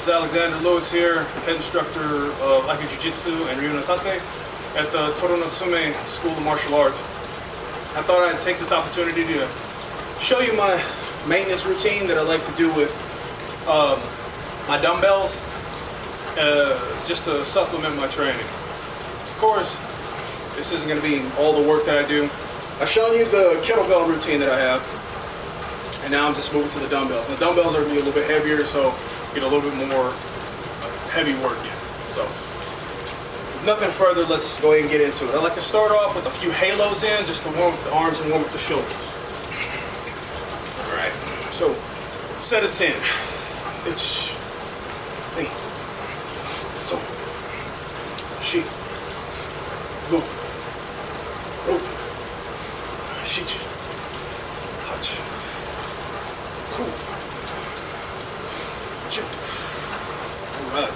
It's Alexander Lewis here, head instructor of Aikido Jiu-Jitsu and Ryu no Tate at the Toronosume School of Martial Arts. I thought I'd take this opportunity to show you my maintenance routine that I like to do with my dumbbells, just to supplement my training. Of course, this isn't going to be all the work that I do. I've shown you the kettlebell routine that I have, and now I'm just moving to the dumbbells. The dumbbells are going to be a little bit heavier, so get a little bit more heavy work in. So, nothing further, let's go ahead and get into it. I like to start off with a few halos in, just to warm up the arms and warm up the shoulders. Alright, so, set of 10. It's, hey, so, she, go, rope, she, hutch, cool. Alright.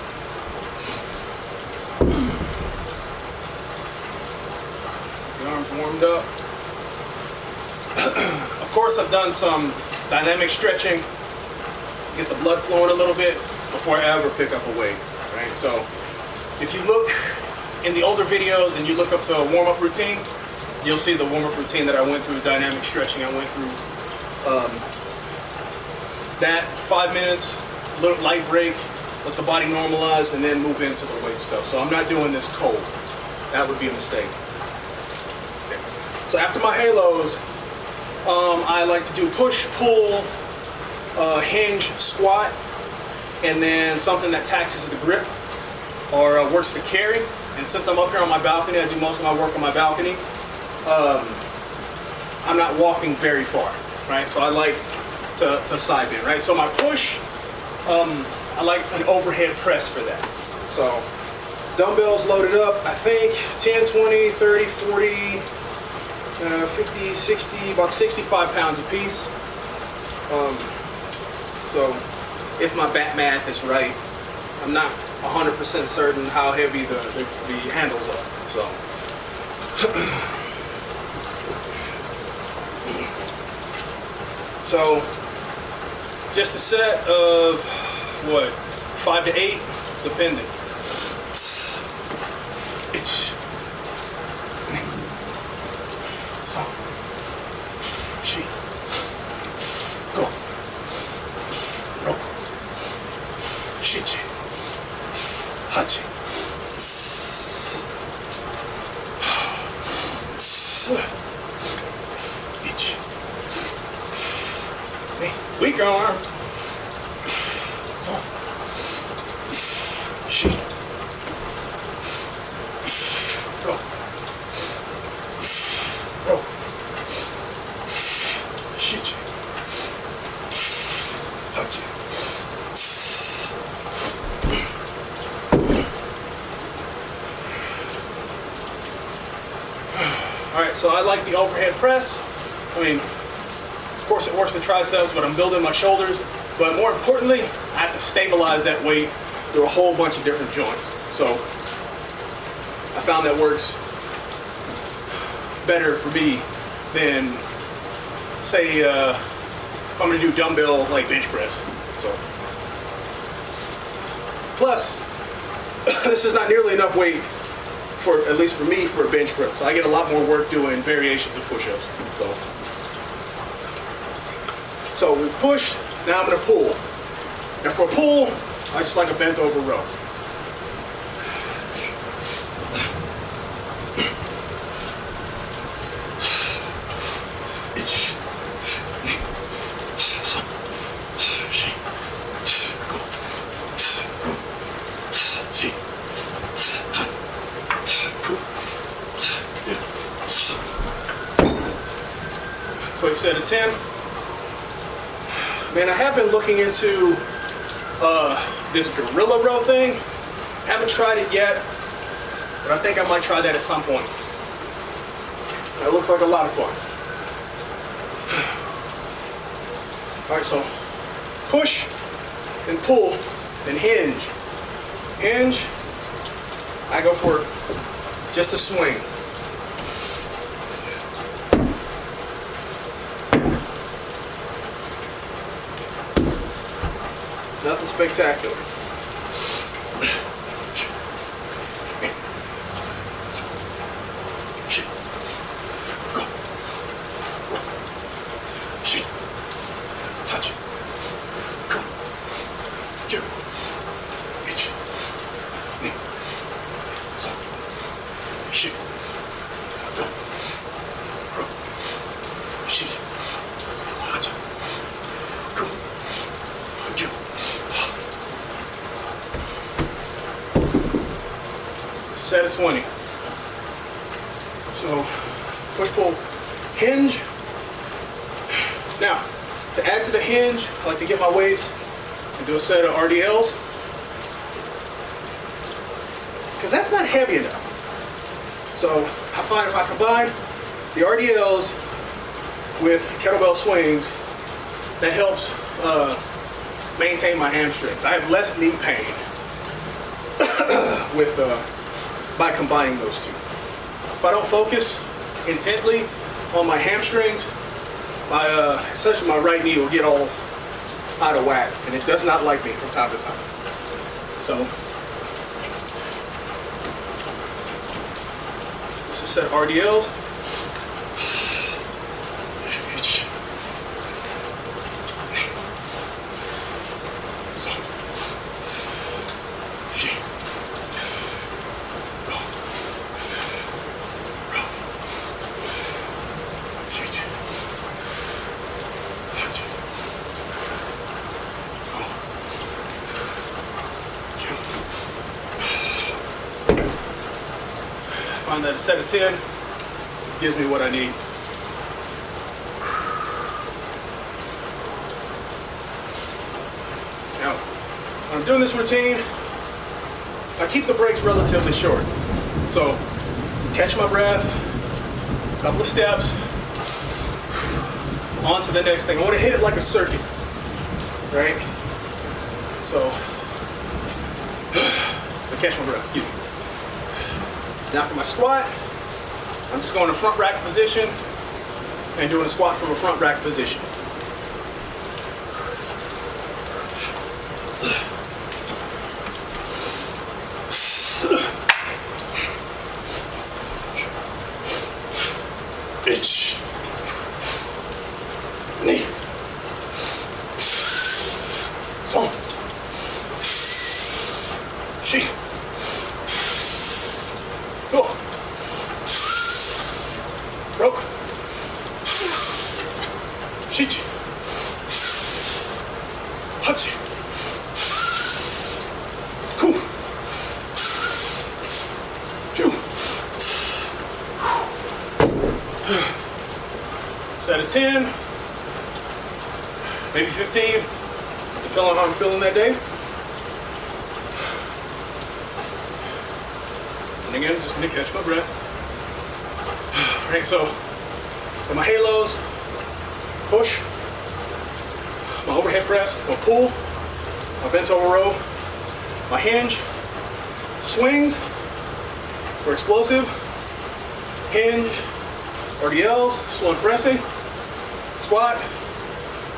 The arms warmed up. Of course, I've done some dynamic stretching, get the blood flowing a little bit before I ever pick up a weight. Right? So, if you look in the older videos and you look up the warm-up routine, you'll see the warm-up routine that I went through, dynamic stretching. I went through that 5 minutes, little light break, let the body normalize, and then move into the weight stuff. So I'm not doing this cold. That would be a mistake. Okay. So after my halos, I like to do push, pull, hinge, squat, and then something that taxes the grip or works the carry. And since I'm up here on my balcony, I do most of my work on my balcony. I'm not walking very far, right? So I like to side bend, right? So my push, I like an overhead press for that. So dumbbells loaded up, I think 10, 20, 30, 40, 50, 60, about 65 pounds a piece. So if my back math is right, I'm not 100% certain how heavy the handles are. So just a set of what, 5 to 8, depending. So, she, go, rope, shichi, hachi, ichi, weak arm. So, she, go, rope, shichi, hachi. All right, so I like the overhead press. I mean, of course it works the triceps, but I'm building my shoulders. But more importantly, I have to stabilize that weight through a whole bunch of different joints. So I found that works better for me than, say, if I'm going to do dumbbell like bench press. So plus, this is not nearly enough weight for, at least for me, for a bench press. So I get a lot more work doing variations of push-ups. So we pushed. Now I'm going to pull. And for a pull, I just like a bent over row. Quick set of 10. Man, I have been looking into this gorilla row thing. Haven't tried it yet, but I think I might try that at some point. That looks like a lot of fun. All right, so push and pull and hinge. Hinge, I go for just a swing. Nothing spectacular. 20. So push, pull, hinge. Now, to add to the hinge, I like to get my weights and do a set of RDLs, because that's not heavy enough. So I find if I combine the RDLs with kettlebell swings, that helps maintain my hamstrings. I have less knee pain with by combining those two. If I don't focus intently on my hamstrings, especially my right knee will get all out of whack, and it does not like me from time to time. So this is a set of RDLs. Find that a set of 10 gives me what I need. Now, when I'm doing this routine, I keep the breaks relatively short. So, catch my breath, a couple of steps, on to the next thing. I want to hit it like a circuit, right? So, I catch my breath, excuse me. Now for my squat, I'm just going to front rack position and doing a squat from a front rack position. Itch. Knee. Song. Sheath. Go. Rope. Sheet. Hutch. Cool. Two. Set of 10. Maybe 15. Depending on how I'm feeling that day. And again, just gonna catch my breath. All right, so in my halos, push, my overhead press, my pull, my bent over row, my hinge, swings for explosive, hinge, RDLs, slow and pressing, squat,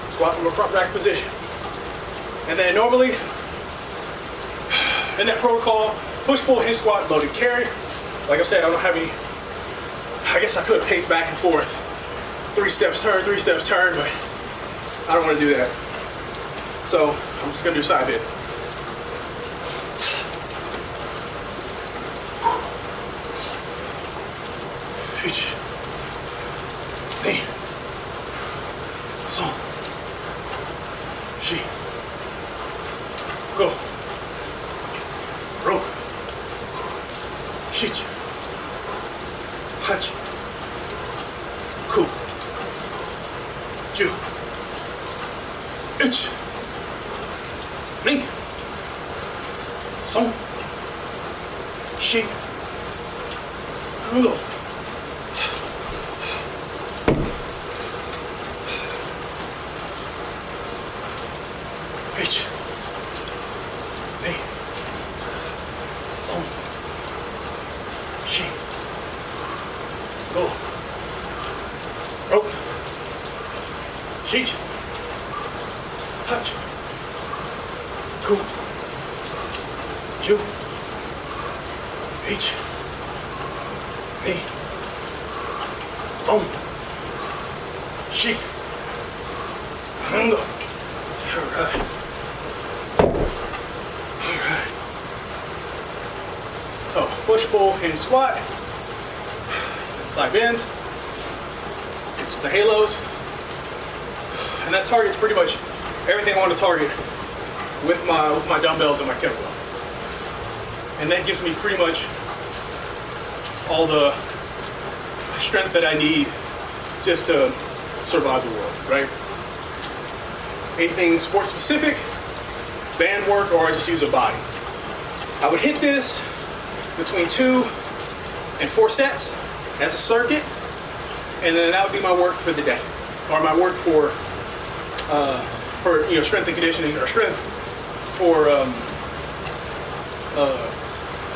squat from a front rack position. And then normally, in that protocol, push, pull, hinge, squat, loaded carry. Like I said, I don't have any, I guess I could pace back and forth. 3 steps turn, 3 steps turn, but I don't want to do that. So I'm just going to do side bends. Each. Knee. Song. She. Go. Rope. Sheet. Hutch. Cool. Chew. Itch. Knee. Song. She. Go. H. B. Song. She. Go. Rope. Sheet. Hutch. Cool. Chew. H. B. Song. She. Go. Alright. Alright. So push, pull, hinge, squat. Side bends. It's the halos. And that targets pretty much everything I want to target with my dumbbells and my kettlebell. And that gives me pretty much all the strength that I need just to survive the world, right? Anything sport specific, band work, or I just use a body. I would hit this between 2 and 4 sets as a circuit, and then that would be my work for the day, or my work for strength and conditioning, or strength for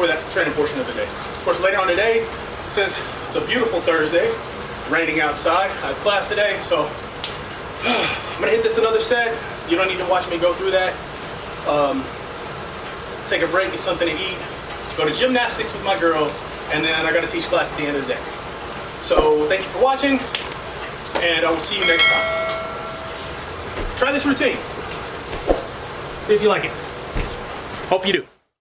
that training portion of the day. Of course, later on today, since it's a beautiful Thursday, raining outside, I have class today, so I'm gonna hit this another set. You don't need to watch me go through that. Take a break, get something to eat, go to gymnastics with my girls, and then I gotta teach class at the end of the day. So thank you for watching, and I will see you next time. Try this routine. See if you like it. Hope you do.